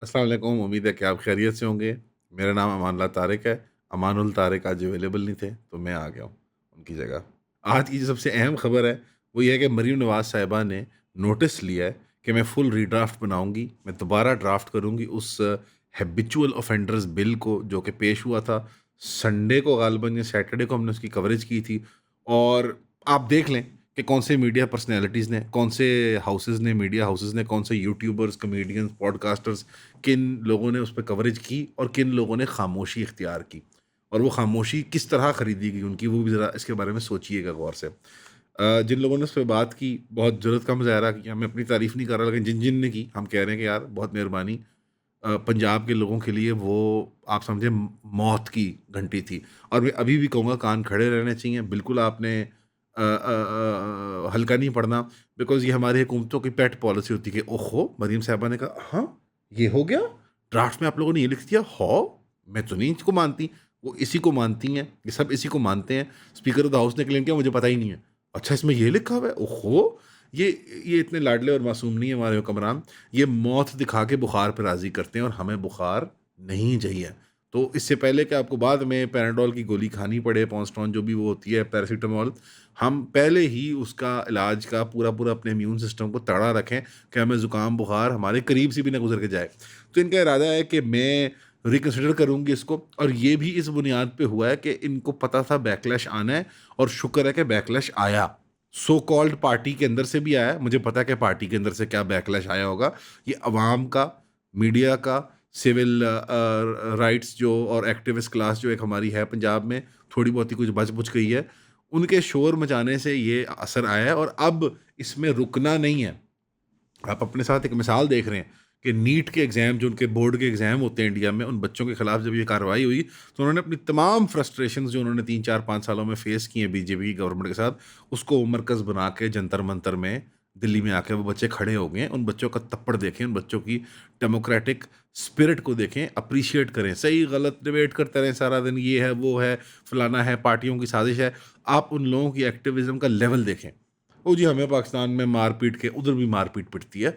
السلام علیکم، امید ہے کہ آپ خیریت سے ہوں گے۔ میرا نام امان اللہ طارق ہے۔ امان الطارق آج اویلیبل نہیں تھے تو میں آ گیا ہوں ان کی جگہ۔ آج کی جو سب سے اہم خبر ہے وہ یہ ہے کہ مریم نواز صاحبہ نے نوٹس لیا ہے کہ میں فل ری ڈرافٹ بناؤں گی، میں دوبارہ ڈرافٹ کروں گی اس ہیبیچول آفینڈرز بل کو جو کہ پیش ہوا تھا سنڈے کو، غالباً یا سیٹرڈے کو ہم نے اس کی کوریج کی تھی۔ اور آپ دیکھ لیں کہ کون سے میڈیا پرسنالٹیز نے، کون سے ہاؤسز نے، میڈیا ہاؤسز نے، کون سے یوٹیوبرز، کمیڈینز، پوڈ کاسٹرز، کن لوگوں نے اس پہ کوریج کی اور کن لوگوں نے خاموشی اختیار کی، اور وہ خاموشی کس طرح خریدی گئی ان کی، وہ بھی ذرا اس کے بارے میں سوچیے گا غور سے۔ جن لوگوں نے اس پہ بات کی بہت جرأت کا مظاہرہ کیا، میں اپنی تعریف نہیں کر رہا، لیکن جن جن نے کی ہم کہہ رہے ہیں کہ یار بہت مہربانی۔ پنجاب کے لوگوں کے لیے وہ آپ سمجھیں موت کی گھنٹی تھی، اور میں ابھی بھی کہوں گا کان کھڑے رہنے چاہیے، بالکل آپ نے ہلکا نہیں پڑنا، بیکاز یہ ہماری حکومتوں کی پیٹ پالیسی ہوتی ہے کہ اوہو مریم صاحبہ نے کہا ہاں یہ ہو گیا، ڈرافٹ میں آپ لوگوں نے یہ لکھ دیا ہو، میں تو نہیں اس کو مانتی۔ وہ اسی کو مانتی ہیں، یہ سب اسی کو مانتے ہیں۔ اسپیکر آف دا ہاؤس نے کلیم کیا مجھے پتہ ہی نہیں ہے، اچھا اس میں یہ لکھا ہوا ہے، اوہو۔ یہ اتنے لاڈلے اور معصوم نہیں ہیں ہمارے حکمران، یہ موت دکھا کے بخار پہ راضی کرتے ہیں، اور ہمیں بخار نہیں چاہیے۔ تو اس سے پہلے کہ آپ کو بعد میں پیراڈول کی گولی کھانی پڑے، پونسٹون جو بھی وہ ہوتی ہے، پیراسیٹامول، ہم پہلے ہی اس کا علاج کا پورا پورا اپنے امیون سسٹم کو تڑا رکھیں کہ ہمیں زکام بخار ہمارے قریب سے بھی نہ گزر کے جائے۔ تو ان کا ارادہ ہے کہ میں ریکنسیڈر کروں گی اس کو، اور یہ بھی اس بنیاد پہ ہوا ہے کہ ان کو پتہ تھا بیکلیش آنا ہے، اور شکر ہے کہ بیکلیش آیا۔ سو کالڈ پارٹی کے اندر سے بھی آیا، مجھے پتا کہ پارٹی کے اندر سے کیا بیکلیش آیا ہوگا۔ یہ عوام کا، میڈیا کا، سول رائٹس جو اور ایکٹیوسٹ کلاس جو ایک ہماری ہے پنجاب میں، تھوڑی بہت ہی کچھ بچ بچ گئی ہے، ان کے شور مچانے سے یہ اثر آیا ہے، اور اب اس میں رکنا نہیں ہے۔ آپ اپنے ساتھ ایک مثال دیکھ رہے ہیں کہ نیٹ کے ایگزام، جو ان کے بورڈ کے ایگزام ہوتے ہیں انڈیا میں، ان بچوں کے خلاف جب یہ کارروائی ہوئی تو انہوں نے اپنی تمام فرسٹریشنز جو انہوں نے 3 4 5 سالوں میں فیس کی ہیں بی جے پی کی گورنمنٹ کے ساتھ، اس کو مرکز بنا کے جنتر منتر میں دلی میں آ کے وہ بچے کھڑے ہو گئے ہیں۔ ان بچوں کا تپڑ دیکھیں، ان بچوں کی ڈیموکریٹک اسپرٹ کو دیکھیں، اپریشیٹ کریں۔ صحیح غلط ڈیبیٹ کرتے رہیں سارا دن، یہ ہے وہ ہے فلانا ہے، پارٹیوں کی سازش ہے، آپ ان لوگوں کی ایکٹیویزم کا لیول دیکھیں۔ وہ جی ہمیں پاکستان میں مار پیٹ کے، ادھر بھی مار پیٹ پٹتی ہے،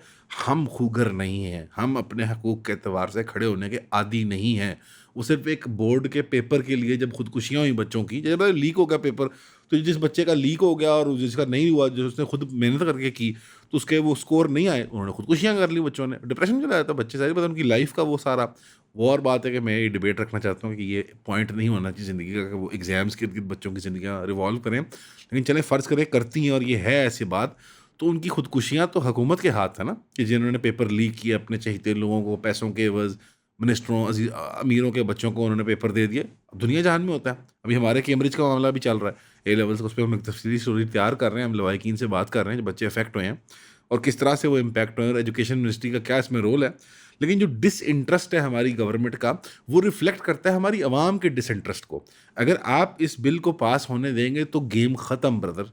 ہم خوگر نہیں ہیں، ہم اپنے حقوق کے اعتبار سے کھڑے ہونے کے عادی نہیں ہیں۔ وہ صرف ایک بورڈ کے پیپر کے لیے جب خودکشیاں ہوئی بچوں کی، جب لیک ہو گیا پیپر، تو جس بچے کا لیک ہو گیا اور جس کا نہیں ہوا، جو اس نے خود محنت کر کے کی، تو اس کے وہ سکور نہیں آئے، انہوں نے خودکشیاں کر لی، بچوں نے ڈپریشن چلا جاتا بچے ساری بات ان کی لائف کا وہ سارا۔ وہ اور بات ہے کہ میں یہ ڈبیٹ رکھنا چاہتا ہوں کہ یہ پوائنٹ نہیں ہونا چاہیے زندگی کا کہ وہ ایگزامس کے ارد گرد بچوں کی زندگیاں ریوالو کریں، لیکن چلیں فرض کریں کرتی ہیں اور یہ ہے ایسی بات، تو ان کی خودکشیاں تو حکومت کے ہاتھ ہے نا، کہ جنہوں نے پیپر لیک کیا اپنے چہیتے لوگوں کو پیسوں کے عوض، منسٹروں، امیروں کے بچوں کو انہوں نے پیپر دے دیے۔ اب دنیا جہان میں ہوتا ہے، ابھی ہمارے کیمبرج کا معاملہ بھی چل رہا ہے، اے لیولس، اس پہ ہم ایک تفصیلی اسٹوری تیار کر رہے ہیں، ہم لوائقین سے بات کر رہے ہیں جو بچے افیکٹ ہوئے ہیں اور کس طرح سے وہ امپیکٹ ہوئے ہیں، اور ایجوکیشن منسٹری کا کیا اس میں رول ہے۔ لیکن جو ڈس انٹرسٹ ہے ہماری گورنمنٹ کا، وہ ریفلیکٹ کرتا ہے ہماری عوام کے ڈس انٹرسٹ کو۔ اگر آپ اس بل کو پاس ہونے دیں گے تو گیم ختم برادر،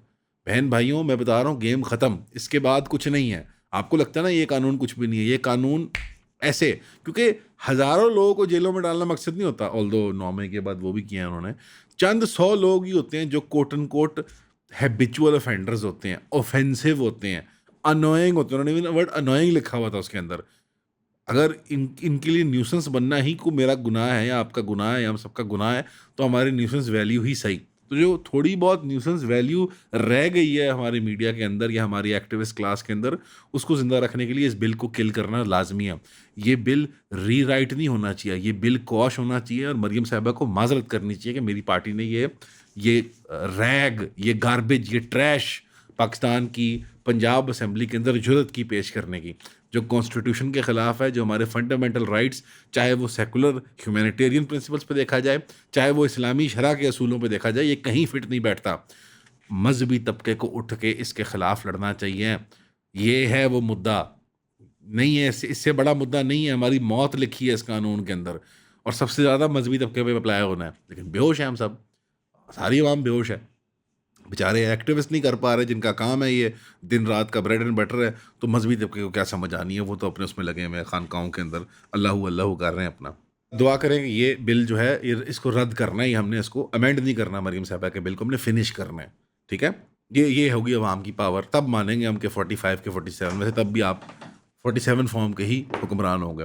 بہن بھائیوں، میں بتا رہا ہوں گیم ختم، اس کے بعد کچھ نہیں ہے۔ آپ کو لگتا ہے نا یہ قانون کچھ بھی نہیں ہے، یہ قانون ایسے، کیونکہ ہزاروں لوگوں کو جیلوں میں ڈالنا مقصد نہیں ہوتا، آلدو 9 مئی کے بعد وہ بھی کیا ہے انہوں نے، چند 100 لوگ ہی ہوتے ہیں جو کوٹ ان کوٹ ہیبیچول افینڈرز ہوتے ہیں، اوفینسو ہوتے ہیں، انوائنگ ہوتے ہیں۔ انہوں نے ورڈ انوائنگ لکھا ہوا تھا اس کے اندر۔ اگر ان کے لیے نیوسنس بننا ہی کو میرا گناہ ہے یا آپ کا گناہ ہے یا ہم سب کا گناہ ہے، تو ہماری نیوسنس ویلیو ہی صحیح۔ تو جو تھوڑی بہت نیوسنس ویلیو رہ گئی ہے ہمارے میڈیا کے اندر یا ہماری ایکٹیوسٹ کلاس کے اندر، اس کو زندہ رکھنے کے لیے اس بل کو کل کرنا لازمی ہے۔ یہ بل ری رائٹ نہیں ہونا چاہیے، یہ بل کوش ہونا چاہیے، اور مریم صاحبہ کو معذرت کرنی چاہیے کہ میری پارٹی نے یہ ریگ، یہ گاربیج، یہ ٹریش پاکستان کی پنجاب اسمبلی کے اندر جرت کی پیش کرنے کی، جو کانسٹیٹیوشن کے خلاف ہے، جو ہمارے فنڈامنٹل رائٹس، چاہے وہ سیکولر ہیومینیٹیرین پرنسپلس پہ دیکھا جائے، چاہے وہ اسلامی شرع کے اصولوں پہ دیکھا جائے، یہ کہیں فٹ نہیں بیٹھتا۔ مذہبی طبقے کو اٹھ کے اس کے خلاف لڑنا چاہیے۔ یہ ہے وہ مدعا، نہیں ہے اس سے بڑا مدعا نہیں ہے، ہماری موت لکھی ہے اس قانون کے اندر، اور سب سے زیادہ مذہبی طبقے پہ اپلائی ہونا ہے، لیکن بے ہوش ہیں ہم سب، ساری عوام بے ہوش ہے۔ بیچارے ایکٹیوسٹ نہیں کر پا رہے، جن کا کام ہے یہ دن رات کا بریڈ اینڈ بٹر ہے، تو مذہبی طبقے کو کیا سمجھ آنی ہے، وہ تو اپنے اس میں لگے ہوئے خانقاہوں کے اندر اللہ اللہ کر رہے ہیں اپنا۔ دعا کریں کہ یہ بل جو ہے اس کو رد کرنا ہے، ہم نے اس کو امینڈ نہیں کرنا، مریم صاحبہ کے بل کو ہم نے فنش کرنا ہے، ٹھیک ہے۔ یہ ہوگی عوام کی پاور، تب مانیں گے ہم کہ 45 کے 47 میں سے تب بھی آپ 47 فارم کے ہی حکمران ہوں گے۔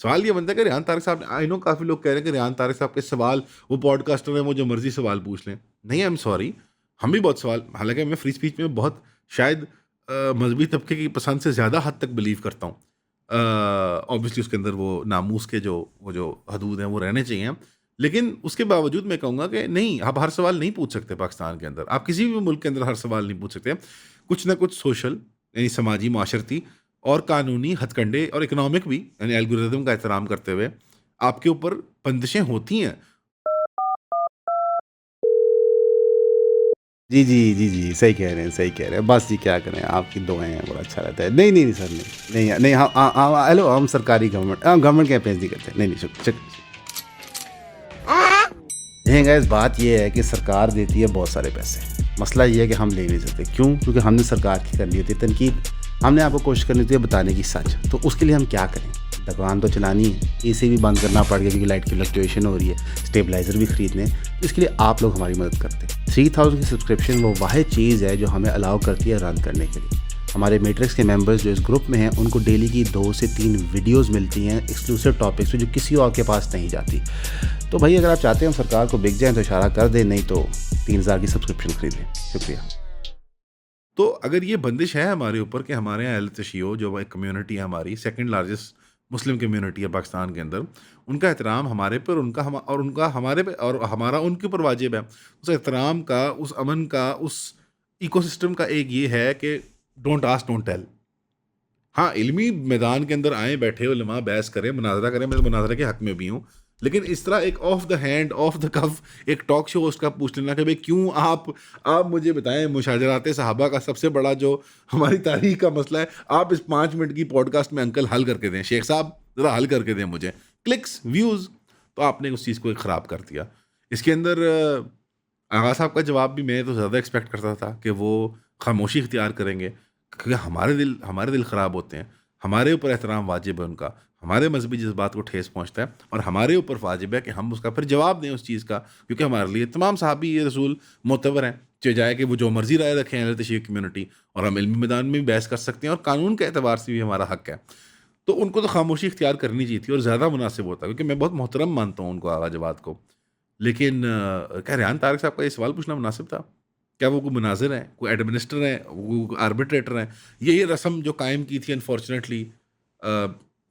سوال یہ بنتا ہے کہ ریحان طارق صاحب نے آئی نو کافی لوگ کہہ رہے ہیں کہ ریحان طارق صاحب کے سوال وہ پوڈ کاسٹر ہیں وہ جو مرضی سوال پوچھ لیں. نہیں آئی ایم سوری, ہم بھی بہت سوال, حالانکہ میں فری اسپیچ میں بہت شاید مذہبی طبقے کی پسند سے زیادہ حد تک بلیو کرتا ہوں. اوبیسلی اس کے اندر وہ ناموس کے وہ جو حدود ہیں وہ رہنے چاہیے, لیکن اس کے باوجود میں کہوں گا کہ نہیں, آپ ہر سوال نہیں پوچھ سکتے پاکستان کے اندر, آپ کسی بھی ملک کے اندر ہر سوال نہیں پوچھ سکتے. کچھ نہ کچھ سوشل یعنی سماجی معاشرتی اور قانونی ہتھ کنڈے اور اکنامک بھی یعنی الگوریتم کا احترام کرتے ہوئے آپ کے اوپر بندشیں ہوتی ہیں. جی جی جی جی صحیح کہہ رہے ہیں صحیح کہہ رہے ہیں. بس جی کیا کریں, آپ کی دعائیں ہیں, بڑا اچھا رہتا ہے. نہیں نہیں نہیں سر, نہیں نہیں نہیں, ہیلو, ہم سرکاری گورنمنٹ کے اپیز نہیں کرتے. نہیں نہیں, شکریہ. دیکھیں گا, اس بات یہ ہے کہ سرکار دیتی ہے بہت سارے پیسے. مسئلہ یہ ہے کہ ہم لے نہیں سکتے. کیوں؟ کیونکہ ہم نے سرکار کی کرنی ہوتی ہے تنقید, ہم نے آپ کو کوشش کرنی ہوتی ہے بتانے کی سچ. تو اس کے لیے ہم کیا کریں؟ دکان تو چلانی ہے, اے سی بھی بند کرنا پڑ گیا کیونکہ لائٹ کی فلکچویشن ہو رہی ہے, اسٹیبلائزر بھی خریدنے. تو اس کے لیے آپ لوگ ہماری مدد کرتے ہیں. 3000 کی سبسکرپشن وہ واحد چیز ہے جو ہمیں الاؤ کرتی ہے رن کرنے کے لیے. ہمارے میٹرکس کے ممبرز جو اس گروپ میں ہیں ان کو ڈیلی کی 2 سے 3 ویڈیوز ملتی ہیں ایکسکلوسیو ٹاپکس پہ جو کسی اور کے پاس نہیں جاتی. تو بھائی اگر آپ چاہتے ہیں ہم سرکار کو بک جائیں تو اشارہ کر دیں, نہیں تو 3000 کی سبسکرپشن خرید لیں. شکریہ. تو اگر یہ بندش ہے ہمارے اوپر کہ ہمارے یہاں اہل تشیع جو ایک کمیونٹی ہے ہماری, سیکنڈ لارجسٹ مسلم کمیونٹی ہے پاکستان کے اندر, ان کا احترام ہمارے پر, ان کا ہمارے پہ اور ہمارا ان کے اوپر واجب ہے. اس احترام کا, اس امن کا, اس ایکو سسٹم کا ایک یہ ہے کہ ڈونٹ آسک ڈونٹ ٹیل. ہاں, علمی میدان کے اندر آئیں, بیٹھے علماء بحث کریں, مناظرہ کریں, میں مناظرہ کے حق میں بھی ہوں, لیکن اس طرح ایک off the hand off the cuff ایک ٹاک شو اس کا پوچھ لینا کہ بھائی کیوں آپ مجھے بتائیں مشاجرات صحابہ کا سب سے بڑا جو ہماری تاریخ کا مسئلہ ہے, آپ اس 5 منٹ کی پوڈ کاسٹ میں انکل حل کر کے دیں, شیخ صاحب ذرا حل کر کے دیں مجھے, کلکس ویوز. تو آپ نے اس چیز کو خراب کر دیا. اس کے اندر آغا صاحب کا جواب بھی میں تو زیادہ ایکسپیکٹ کرتا تھا کہ وہ خاموشی اختیار کریں گے, کیونکہ ہمارے دل خراب ہوتے ہیں, ہمارے اوپر احترام واجب ہے ان کا, ہمارے مذہبی جذبات کو ٹھیس پہنچتا ہے, اور ہمارے اوپر واجب ہے کہ ہم اس کا پھر جواب دیں اس چیز کا, کیونکہ ہمارے لیے تمام صحابی یہ رسول معتبر ہیں, چاہے کہ وہ جو مرضی رائے رکھیں اہل تشیع کمیونٹی, اور ہم علمی میدان میں بھی بحث کر سکتے ہیں اور قانون کے اعتبار سے بھی ہمارا حق ہے. تو ان کو تو خاموشی اختیار کرنی چاہیے تھی اور زیادہ مناسب ہوتا, کیونکہ میں بہت محترم مانتا ہوں ان کو, آغا جواد کو. لیکن کیا ریحان طارق صاحب کا یہ سوال پوچھنا مناسب تھا؟ کیا وہ کوئی مناظر ہیں, کوئی ایڈمنسٹر ہیں, وہ آربیٹریٹر ہیں؟ یہ رسم جو قائم کی تھی انفارچونیٹلی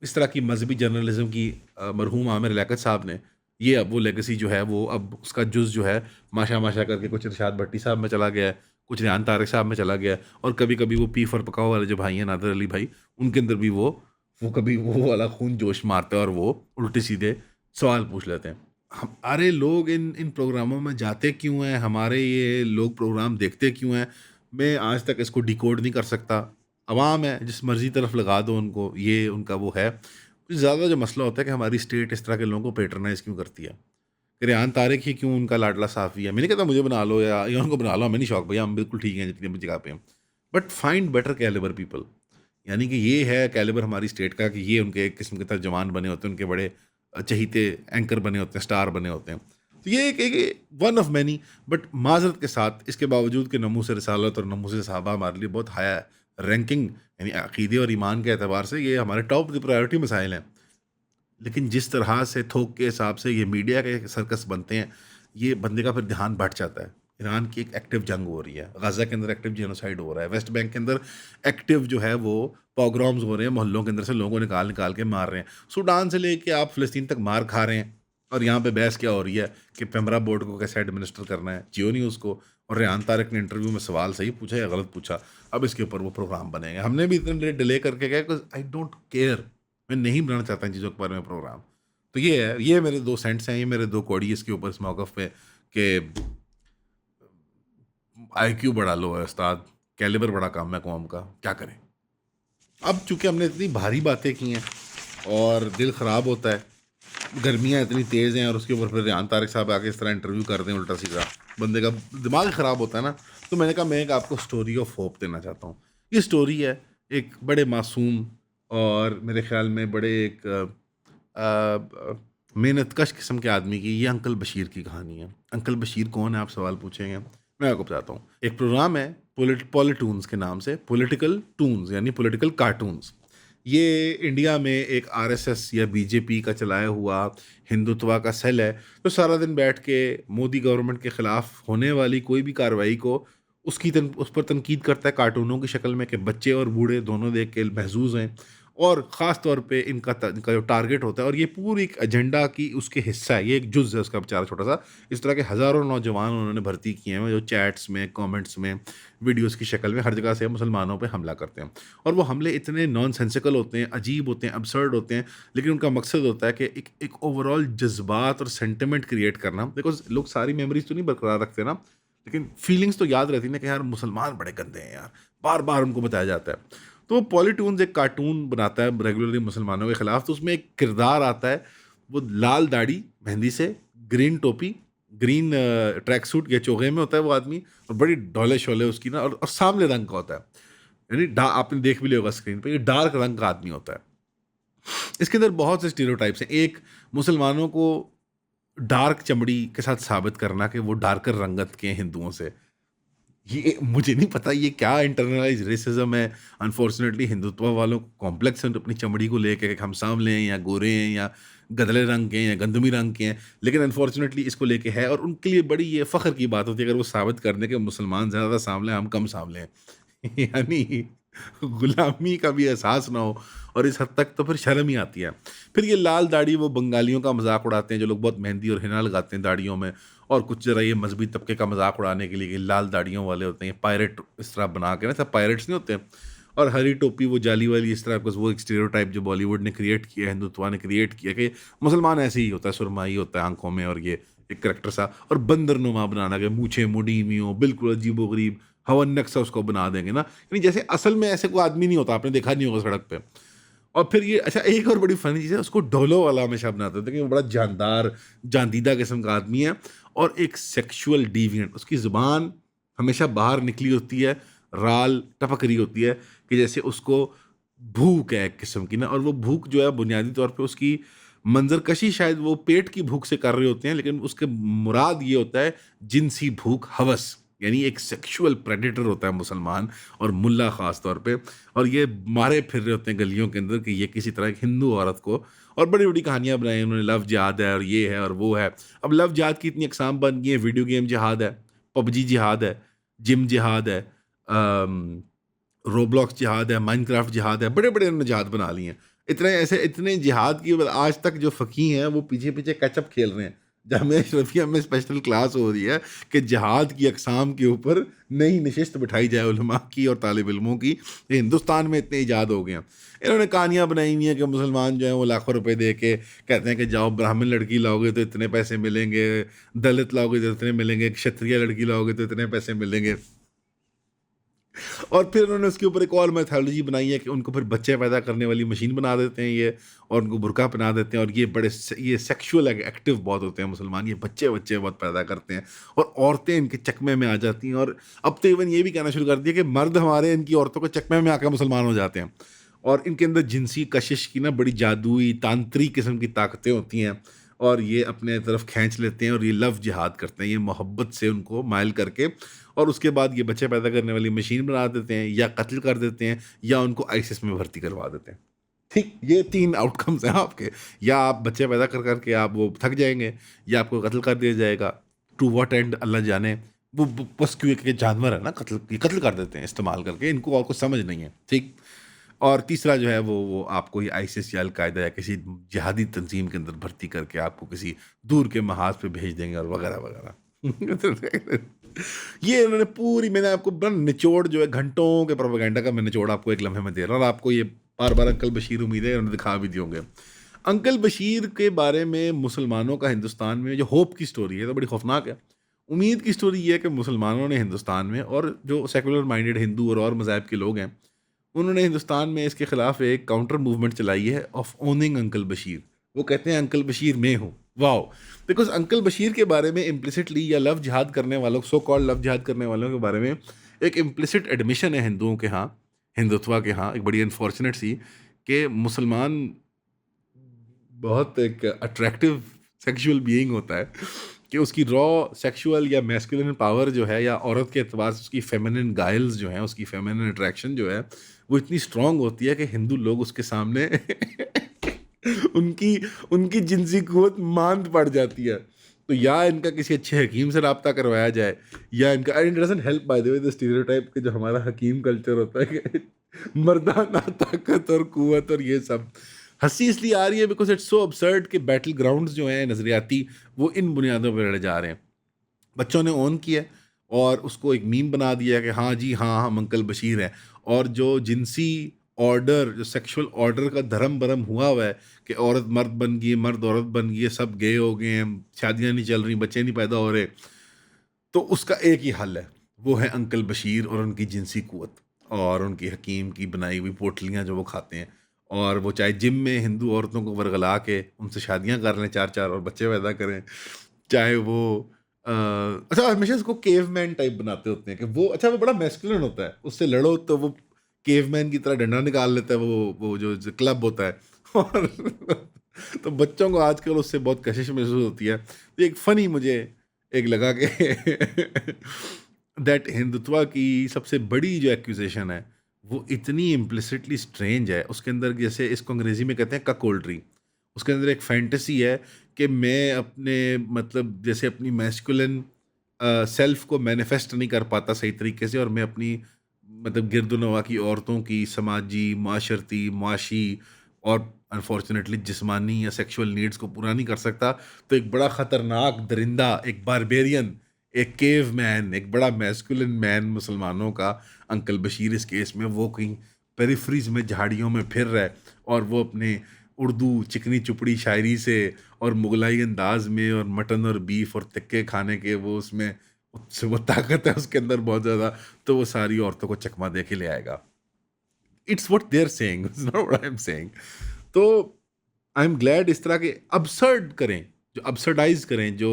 اس طرح کی مذہبی جرنلزم کی مرحوم عامر لیاقت صاحب نے, یہ اب وہ لیگسی جو ہے وہ اب اس کا جز جو ہے ماشا ماشا کر کے کچھ ارشاد بھٹی صاحب میں چلا گیا ہے, کچھ ریحان طارق صاحب میں چلا گیا ہے, اور کبھی کبھی وہ پی فر پکاؤ والے جو بھائی ہیں نادر علی بھائی, ان کے اندر بھی وہ کبھی وہ والا خون جوش مارتے ہیں اور وہ الٹے سیدھے سوال پوچھ لیتے ہیں. ہمارے لوگ ان پروگراموں میں جاتے کیوں ہیں, ہمارے یہ لوگ پروگرام دیکھتے کیوں ہیں, میں آج تک اس کو ڈیکوڈ نہیں کر سکتا. عوام ہے, جس مرضی طرف لگا دو ان کو, یہ ان کا وہ ہے. زیادہ جو مسئلہ ہوتا ہے کہ ہماری اسٹیٹ اس طرح کے لوگوں کو پیٹرنائز کیوں کرتی ہے, کہ ریحان طارق ہی کیوں ان کا لاڈلا صافی ہے. میں نہیں کہتا مجھے بنا لو یا ان کو بنا لو, ہمیں نہیں شوق, بھیا ہم بالکل ٹھیک ہیں جتنی جگہ پہ ہیں, but find better calibre people. یعنی کہ یہ ہے کیلیبر ہماری اسٹیٹ کا کہ یہ ان کے ایک قسم کے ترجمان بنے ہوتے ہیں, ان کے بڑے چہیتے اینکر بنے ہوتے ہیں, اسٹار بنے ہوتے ہیں. تو یہ ایک ون آف مینی, بٹ معذرت کے ساتھ اس کے باوجود کہ ناموس رسالت اور ناموس صحابہ ہمارے لیے بہت ہائی رینکنگ یعنی عقیدے اور ایمان کے اعتبار سے یہ ہمارے ٹاپ دی پرائیورٹی مسائل ہیں, لیکن جس طرح سے تھوک کے حساب سے یہ میڈیا کے سرکس بنتے ہیں, یہ بندے کا پھر دھیان بٹ جاتا ہے. ایران کی ایک ایکٹیو جنگ ہو رہی ہے, غزہ کے اندر ایکٹیو جینوسائیڈ ہو رہا ہے, ویسٹ بینک کے اندر ایکٹیو جو ہے وہ پوگرامز ہو رہے ہیں, محلوں کے اندر سے لوگوں کو نکال کے مار رہے ہیں. سوڈان سے لے کے آپ فلسطین تک مار کھا رہے ہیں, اور یہاں پہ بحث کیا ہو رہی ہے کہ پیمرا بورڈ کو کیسے ایڈمنسٹر کرنا ہے, جیو نیوز کو. اور ریحان طارق نے انٹرویو میں سوال صحیح پوچھا یا غلط پوچھا, اب اس کے اوپر وہ پروگرام بنے گے. ہم نے بھی اتنے ڈیلے کر کے کہا آئی ڈونٹ کیئر, میں نہیں بنانا چاہتا ان چیزوں کے بارے میں پروگرام. تو یہ ہے, یہ میرے 2 سینٹس ہیں, یہ میرے 2 کوڑی اس کے اوپر اس موقف پہ کہ آئی کیو بڑا لو ہے استاد, کیلیبر بڑا کم ہے قوم کا, کیا کریں. اب چونکہ ہم نے اتنی بھاری باتیں کی ہیں اور دل خراب ہوتا ہے, گرمیاں اتنی تیز ہیں, اور اس کے اوپر پھر ریحان طارق صاحب آ کے اس طرح انٹرویو کر دیں الٹا سیدھا, بندے کا دماغ خراب ہوتا ہے نا. تو میں نے کہا میں آپ کو سٹوری آف ہوپ دینا چاہتا ہوں. یہ سٹوری ہے ایک بڑے معصوم اور میرے خیال میں بڑے ایک محنت کش قسم کے آدمی کی. یہ انکل بشیر کی کہانی ہے. انکل بشیر کون ہے آپ سوال پوچھیں گے, میں آپ کو بتاتا ہوں. ایک پروگرام ہے پولیٹونز کے نام سے, پولیٹیکل ٹونز یعنی پولیٹیکل کارٹونز. یہ انڈیا میں ایک RSS یا BJP کا چلایا ہوا ہندوتوا کا سیل ہے، تو سارا دن بیٹھ کے مودی گورنمنٹ کے خلاف ہونے والی کوئی بھی کارروائی کو اس پر تنقید کرتا ہے کارٹونوں کی شکل میں، کہ بچے اور بوڑھے دونوں دیکھ کے محظوظ ہیں، اور خاص طور پہ ان کا جو ٹارگٹ ہوتا ہے، اور یہ پوری ایک ایجنڈا کی اس کے حصہ ہے، یہ ایک جز ہے اس کا بیچارہ چھوٹا سا. اس طرح کے ہزاروں نوجوان انہوں نے بھرتی کیے ہیں جو چیٹس میں، کامنٹس میں، ویڈیوز کی شکل میں ہر جگہ سے مسلمانوں پہ حملہ کرتے ہیں. اور وہ حملے اتنے نان سینسیکل ہوتے ہیں، عجیب ہوتے ہیں، ابسرڈ ہوتے ہیں، لیکن ان کا مقصد ہوتا ہے کہ ایک اوور آل جذبات اور سینٹیمنٹ کریٹ کرنا. بیکاز لوگ ساری میموریز تو نہیں برقرار رکھتے نا، لیکن فیلنگس تو یاد رہتی نا کہ یار مسلمان بڑے گندے ہیں یار، بار بار ان کو بتایا جاتا ہے. تو پولی ٹونز ایک کارٹون بناتا ہے ریگولرلی مسلمانوں کے خلاف، تو اس میں ایک کردار آتا ہے، وہ لال داڑھی، مہندی سے، گرین ٹوپی، گرین ٹریک سوٹ یا چوغے میں ہوتا ہے وہ آدمی، اور بڑی ڈولے شولے اس کی نا، اور سامنے رنگ کا ہوتا ہے، یعنی آپ نے دیکھ بھی لیا ہوگا اسکرین پہ، یہ ڈارک رنگ کا آدمی ہوتا ہے. اس کے اندر بہت سے اسٹیریوٹائپس ہیں. ایک، مسلمانوں کو ڈارک چمڑی کے ساتھ ثابت کرنا کہ وہ ڈارکر رنگت کے ہندوؤں سے. یہ مجھے نہیں پتا یہ کیا انٹرنلائز ریسزم ہے. انفارچونیٹلی ہندوتوا والوں کو کمپلیکس ہے اپنی چمڑی کو لے کے کہ ہم سانولے ہیں یا گورے ہیں یا گدلے رنگ کے ہیں یا گندمی رنگ کے ہیں، لیکن انفارچونیٹلی اس کو لے کے ہے، اور ان کے لیے بڑی یہ فخر کی بات ہوتی ہے اگر وہ ثابت کر دیں کہ مسلمان زیادہ سانولے ہیں، ہم کم سانولے ہیں. یعنی غلامی کا بھی احساس نہ ہو، اور اس حد تک تو پھر شرم ہی آتی ہے. پھر یہ لال داڑھی، وہ بنگالیوں کا مذاق اڑاتے ہیں جو لوگ بہت مہندی اور ہنا لگاتے ہیں داڑھیوں میں، اور کچھ ذرا یہ مذہبی طبقے کا مذاق اڑانے کے لیے کہ لال داڑھیوں والے ہوتے ہیں، پائرٹ اس طرح بنا کے نا، سب پائرٹس نہیں ہوتے ہیں، اور ہری ٹوپی وہ جالی والی اس طرح، بکاز وہ ایک اسٹیریوٹائپ جو بالی ووڈ نے کریٹ کیا، ہندوتوا نے کریٹ کیا کہ مسلمان ایسے ہی ہوتا ہے، سرمائی ہوتا ہے آنکھوں میں، اور یہ ایک کریکٹر سا، اور بندر نما بنانا کہ مونچھیں مڈی ہوئی ہوں، بالکل عجیب و غریب ہونک سا اس کو بنا دیں گے نا، یعنی جیسے اصل میں ایسے کوئی آدمی نہیں ہوتا، آپ نے دیکھا نہیں ہوگا سڑک پہ. اور پھر یہ اچھا ایک اور بڑی فنی چیز ہے، اس کو ڈولو والا ہمیشہ بناتے تھے کہ وہ بڑا جاندار جاندیدہ قسم کا آدمی ہے، اور ایک سیکشول ڈیوینٹ، اس کی زبان ہمیشہ باہر نکلی ہوتی ہے، رال ٹپک رہی ہوتی ہے، کہ جیسے اس کو بھوک ہے ایک قسم کی نا. اور وہ بھوک جو ہے بنیادی طور پہ اس کی منظر کشی شاید وہ پیٹ کی بھوک سے کر رہے ہوتے ہیں، لیکن اس کے مراد یہ ہوتا ہے جنسی بھوک، ہوس، یعنی ایک سیکشول پریڈیٹر ہوتا ہے مسلمان، اور ملا خاص طور پہ، اور یہ مارے پھر رہے ہوتے ہیں گلیوں کے اندر کہ یہ کسی طرح ایک ہندو عورت کو، اور بڑی بڑی کہانیاں بنائی ہیں انہوں نے، لو جہاد ہے اور یہ ہے اور وہ ہے. اب لو جہاد کی اتنی اقسام بن گئی ہیں، ویڈیو گیم جہاد ہے، PUBG جہاد ہے، جم جہاد ہے، روبلاکس جہاد ہے، مائن کرافٹ جہاد ہے، بڑے بڑے انہوں نے جہاد بنا لیے ہیں. اتنے جہاد کی آج تک جو فقی ہیں وہ پیچھے پیچھے کیچ اپ کھیل رہے ہیں. جامعہ اشرفیہ میں اسپیشل کلاس ہو رہی ہے کہ جہاد کی اقسام کے اوپر نئی نشست بٹھائی جائے علماء کی اور طالب علموں کی. ہندوستان میں اتنے ایجاد ہو گئے ہیں. انہوں نے کہانیاں بنائی ہوئی ہیں کہ مسلمان جو ہیں وہ لاکھوں روپے دے کے کہتے ہیں کہ جاؤ برہمن لڑکی لاؤ گے تو اتنے پیسے ملیں گے، دلت لاؤ گے تو اتنے ملیں گے، کھشتریہ لڑکی لاؤ گے تو اتنے پیسے ملیں گے. اور پھر انہوں نے اس کے اوپر ایک اور میتھالوجی بنائی ہے کہ ان کو پھر بچے پیدا کرنے والی مشین بنا دیتے ہیں یہ، اور ان کو برقع پہنا دیتے ہیں، اور یہ بڑے یہ سیکشول ایکٹیو بہت ہوتے ہیں مسلمان، یہ بچے بہت پیدا کرتے ہیں، اور عورتیں ان کے چکمے میں آ جاتی ہیں. اور اب تو ایون یہ بھی کہنا شروع کر دیا کہ مرد ہمارے ان کی عورتوں کے چکمے میں آ کے مسلمان ہو جاتے ہیں، اور ان کے اندر جنسی کشش کی نا بڑی جادوئی تانتری قسم کی طاقتیں ہوتی ہیں، اور یہ اپنے طرف کھینچ لیتے ہیں، اور یہ لو جہاد کرتے ہیں، یہ محبت سے ان کو مائل کر کے، اور اس کے بعد یہ بچے پیدا کرنے والی مشین بنا دیتے ہیں، یا قتل کر دیتے ہیں، یا ان کو ISIS میں بھرتی کروا دیتے ہیں. ٹھیک، یہ 3 آؤٹ کمز ہیں آپ کے، یا آپ بچے پیدا کر کے آپ وہ تھک جائیں گے، یا آپ کو قتل کر دیا جائے گا. ٹو واٹ اینڈ اللہ جانے. وہ بس کیوں کہ جانور ہے نا، قتل کر دیتے ہیں استعمال کر کے، ان کو اور کچھ سمجھ نہیں ہے. ٹھیک. اور تیسرا جو ہے وہ آپ کو یہ ISIS یا القاعدہ یا کسی جہادی تنظیم کے اندر بھرتی کر کے آپ کو کسی دور کے محاذ پہ بھیج دیں گے، اور وغیرہ وغیرہ. یہ انہوں نے پوری، میں نے آپ کو بڑا نچوڑ جو ہے گھنٹوں کے پروپیگنڈا کا میں نچوڑ آپ کو ایک لمحے میں دے رہا ہوں، اور آپ کو یہ بار بار انکل بشیر امید ہے انہوں نے دکھا بھی دی ہوں گے. انکل بشیر کے بارے میں مسلمانوں کا ہندوستان میں جو ہوپ کی سٹوری ہے تو بڑی خوفناک ہے. امید کی سٹوری یہ ہے کہ مسلمانوں نے ہندوستان میں، اور جو سیکولر مائنڈڈ ہندو اور مذاہب کے لوگ ہیں، انہوں نے ہندوستان میں اس کے خلاف ایک کاؤنٹر موومنٹ چلائی ہے آف اوننگ انکل بشیر. وہ کہتے ہیں انکل بشیر میں ہوں. واو. بیکاز انکل بشیر کے بارے میں امپلیسٹلی، یا لو جہاد کرنے والوں، سو کال لو جہاد کرنے والوں کے بارے میں ایک امپلیسٹ ایڈمیشن ہے ہندوؤں کے ہاں، ہندوتوا کے ہاں، ایک بڑی انفارچونیٹ سی، کہ مسلمان بہت ایک اٹریکٹیو سیکشول بینگ ہوتا ہے، کہ اس کی را سیکشول یا میسکولن پاور جو ہے، یا عورت کے اعتبار سے اس کی فیمنن گائلز جو ہیں، اس کی فیمنن اٹریکشن جو ہے، وہ اتنی اسٹرانگ ہوتی ہے کہ ہندو لوگ اس کے سامنے ان کی جنسی قوت ماند پڑ جاتی ہے. تو یا ان کا کسی اچھے حکیم سے رابطہ کروایا جائے, یا ان کا it doesn't help by the way the stereotype کہ جو ہمارا حکیم کلچر ہوتا ہے کہ مردانہ طاقت اور قوت اور یہ سب. ہنسی اس لیے آ رہی ہے بیکاز اٹس سو ابسرڈ کہ بیٹل گراؤنڈز جو ہیں نظریاتی وہ ان بنیادوں پہ لڑے جا رہے ہیں. بچوں نے اون کیا اور اس کو ایک میم بنا دیا کہ ہاں جی ہاں ہم انکل بشیر ہیں. اور جو جنسی آرڈر, جو سیکشول آرڈر کا دھرم برم ہوا ہے کہ عورت مرد بن گئی, مرد عورت بن گئی, سب گئے ہو گئے ہیں, شادیاں نہیں چل رہی, بچے نہیں پیدا ہو رہے, تو اس کا ایک ہی حل ہے, وہ ہے انکل بشیر اور ان کی جنسی قوت اور ان کی حکیم کی بنائی ہوئی پوٹلیاں جو وہ کھاتے ہیں. اور وہ چاہے جم میں ہندو عورتوں کو ورگلا کے ان سے شادیاں کر لیں 4 اور بچے پیدا کریں, چاہے وہ اچھا ہمیشہ اس کو کیو مین ٹائپ بناتے ہوتے ہیں کہ وہ اچھا وہ بڑا میسکولن ہوتا ہے, اس سے لڑو تو وہ کیو مین کی طرح ڈنڈا نکال لیتا ہے, وہ جو کلب ہوتا ہے. اور تو بچوں کو آج کل اس سے بہت کشش محسوس ہوتی ہے. تو ایک فنی مجھے ایک لگا کہ دیٹ ہندوتوا کی سب سے بڑی جو ایکوزیشن ہے وہ اتنی امپلسٹلی اسٹرینج ہے. اس کے اندر جیسے اس کو انگریزی میں کہتے ہیں ککولڈری, اس کے اندر ایک فینٹیسی ہے کہ میں اپنے مطلب جیسے اپنی میسکولن سیلف کو مینیفیسٹ نہیں کر پاتا صحیح طریقے سے, اور میں اپنی مطلب گرد و نواح کی عورتوں کی سماجی, معاشرتی, معاشی اور انفارچونیٹلی جسمانی یا سیکشول نیڈز کو پورا نہیں کر سکتا. تو ایک بڑا خطرناک درندہ, ایک باربیرین, ایک کیو مین, ایک بڑا میسکولن مین مسلمانوں کا انکل بشیر اس کیس میں, وہ کہیں پیریفریز میں جھاڑیوں میں پھر رہا ہے, اور وہ اپنے اردو چکنی چپڑی شاعری سے اور مغلائی انداز میں اور مٹن اور بیف اور تکے کھانے کے وہ وہ طاقت ہے اس کے اندر بہت زیادہ, تو وہ ساری عورتوں کو چکما دے کے لے آئے گا. It's what they are saying, it's not what I am saying. تو آئی ایم گلیڈ اس طرح کے ابسرڈ کریں, جو ابسرڈائز کریں, جو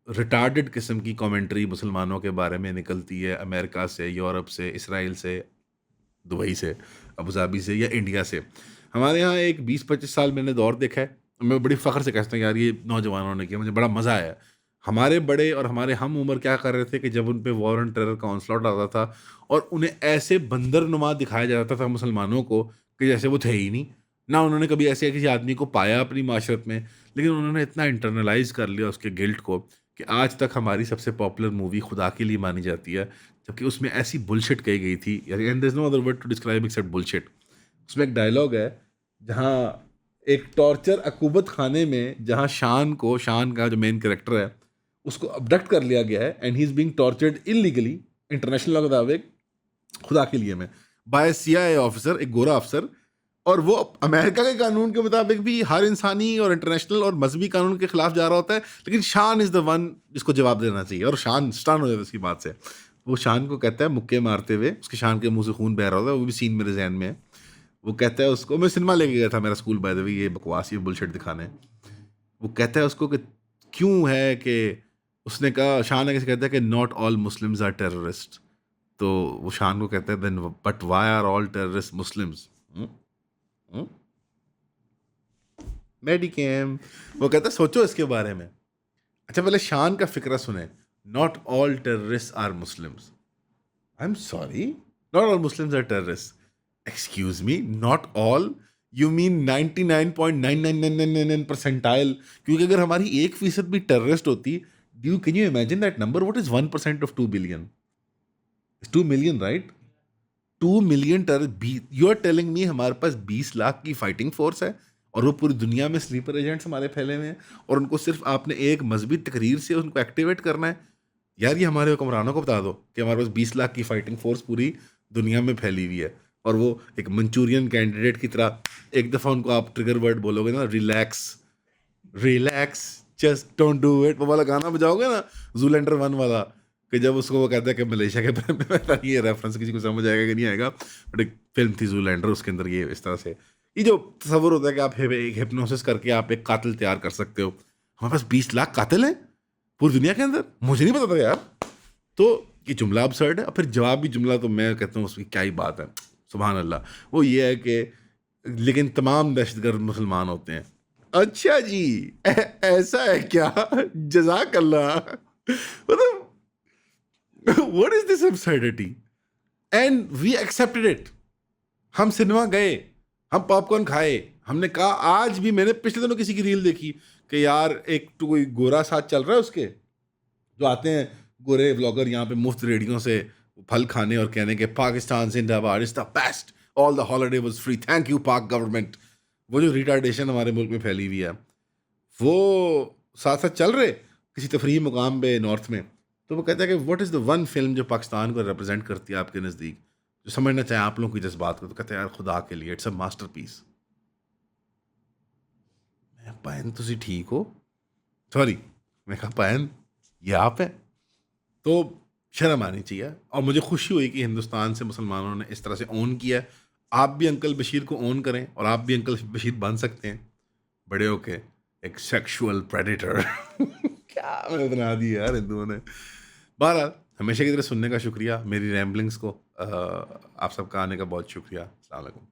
ریٹارڈڈ قسم کی کامنٹری مسلمانوں کے بارے میں نکلتی ہے امریکہ سے, یورپ سے, اسرائیل سے, دبئی سے, ابوظہبی سے یا انڈیا سے. ہمارے یہاں ایک 20-25 سال میں نے دور دیکھا ہے, میں بڑی فخر سے کہتا ہوں یار یہ نوجوانوں نے کیا, مجھے بڑا مزہ آیا. ہمارے بڑے اور ہمارے ہم عمر کیا کر رہے تھے کہ جب ان پہ وار اینڈ ٹیرر کا آنسلاٹ آتا تھا اور انہیں ایسے بندر نما دکھایا جاتا تھا مسلمانوں کو کہ جیسے وہ تھے ہی نہیں, نہ انہوں نے کبھی ایسے کسی آدمی کو پایا اپنی معاشرت میں, لیکن انہوں نے اتنا انٹرنلائز کر لیا اس کے گلٹ کو کہ آج تک ہماری سب سے پاپولر مووی خدا کے لیے مانی جاتی ہے, جبکہ اس میں ایسی بلشٹ کہی گئی تھی, and there is no other word to describe except bullshit. اس میں ایک ڈائلاگ ہے جہاں ایک ٹارچر عقوبت خانے میں, جہاں شان کا جو مین کریکٹر ہے اس کو ابڈکٹ کر لیا گیا ہے, and he is being tortured illegally international law کے مطابق, خدا کے لیے میں, بائی CIA آفیسر, ایک گورا افسر. اور وہ امریکہ کے قانون کے مطابق بھی ہر انسانی اور انٹرنیشنل اور مذہبی قانون کے خلاف جا رہا ہوتا ہے, لیکن شان از دا ون جس کو جواب دینا چاہیے, اور شان اسٹن ہو جاتا ہے اس کی بات سے. وہ شان کو کہتا ہے مکے مارتے ہوئے, اس کے شان کے منہ سے خون بہ رہا ہوتا ہے, وہ بھی سین میرے ذہن میں ہے. وہ کہتا ہے اس کو, میں سنیما لے کے گیا تھا میرا اسکول بائی دا وے, یہ بکواس یہ بلشٹ دکھانے. وہ کہتا ہے اس کو کہ کیوں ہے کہ اس نے کہا, شان ہے کیسے کہتا ہے کہ not all Muslims are terrorist. تو وہ شان کو کہتا ہے then but why are all terrorist Muslims. میڈیکیم. وہ کہتا ہے سوچو اس کے بارے میں. اچھا پہلے شان کا فکرہ سنیں, not all terrorist are Muslims. I am sorry, not all Muslims are terrorist. Excuse me, not all, you mean 99.9999 percentile. کیونکہ اگر ہماری 1% بھی ٹیررسٹ ہوتی, can you imagine that number, what is 1% of 2 billion? 2 million right, 2 million you are telling me ہمارے پاس 20 لاکھ کی fighting force ہے, اور وہ پوری دنیا میں سلیپر ایجنٹس ہمارے پھیلے ہوئے ہیں, اور ان کو صرف آپ نے ایک مذہبی تقریر سے ان کو ایکٹیویٹ کرنا ہے. یار یہ ہمارے حکمرانوں کو بتا دو کہ ہمارے پاس 20 لاکھ کی فائٹنگ فورس پوری دنیا میں پھیلی ہوئی ہے, اور وہ ایک منچورین کینڈیڈیٹ کی طرح ایک دفعہ ان کو آپ ٹریگر ورڈ بولو گے نا, relax just don't do it, وہ والا گانا بجاؤ گے نا زولینڈر 1 والا, کہ جب اس کو وہ کہتا ہے کہ ملیشیا کے بارے میں, پتہ نہیں یہ ریفرنس کسی کو سمجھ آئے گا کہ نہیں آئے گا, بٹ ایک فلم تھی زولینڈر, اس کے اندر یہ اس طرح سے یہ جو تصور ہوتا ہے کہ آپ ایک ہپنوسس کر کے آپ ایک قاتل تیار کر سکتے ہو. ہمارے پاس 20 لاکھ قاتل ہیں پوری دنیا کے اندر, مجھے نہیں پتا تھا یار. تو یہ جملہ ابسرڈ ہے, اور پھر جوابی جملہ تو میں کہتا ہوں اس کی کیا ہی بات ہے, سبحان اللہ. وہ یہ ہے کہ لیکن تمام دہشت گرد مسلمان ہوتے ہیں. اچھا جی ایسا ہے کیا, جزاک اللہ. مطلب what is this absurdity? And we accepted it. ہم سنیما گئے, ہم پاپ کارن کھائے, ہم نے کہا آج بھی میں نے پچھلے دنوں کسی کی ریل دیکھی کہ یار ایک تو کوئی گورا ساتھ چل رہا ہے اس کے, جو آتے ہیں گورے ولاگر یہاں پہ مفت ریڈیوں سے پھل کھانے اور کہنے کہ پاکستان زندہ باد is the best, all the holiday was free, thank you Pak government. وہ جو ریٹارڈیشن ہمارے ملک میں پھیلی ہوئی ہے, وہ ساتھ ساتھ چل رہے کسی تفریحی مقام پہ نارتھ میں. تو وہ کہتا ہے کہ what is the one film جو پاکستان کو ریپرزینٹ کرتی ہے آپ کے نزدیک, جو سمجھنا چاہیں آپ لوگوں کی جذبات کو. تو کہتے ہیں یار خدا کے لیے اٹس اے ماسٹر پیس. میں پین تسی ٹھیک ہو, سوری میں کہا پین یہ آپ ہیں. تو شرم آنی چاہیے, اور مجھے خوشی ہوئی کہ ہندوستان سے مسلمانوں نے اس طرح سے اون کیا ہے. آپ بھی انکل بشیر کو اون کریں, اور آپ بھی انکل بشیر بن سکتے ہیں بڑے ہو کے ایک سیکشول پریڈیٹر. کیا میں بنا دی یار ہندوؤں نے. بہرحال ہمیشہ کی طرح سننے کا شکریہ. میری ریمبلنگس کو آپ سب کا آنے کا بہت شکریہ. السلام علیکم.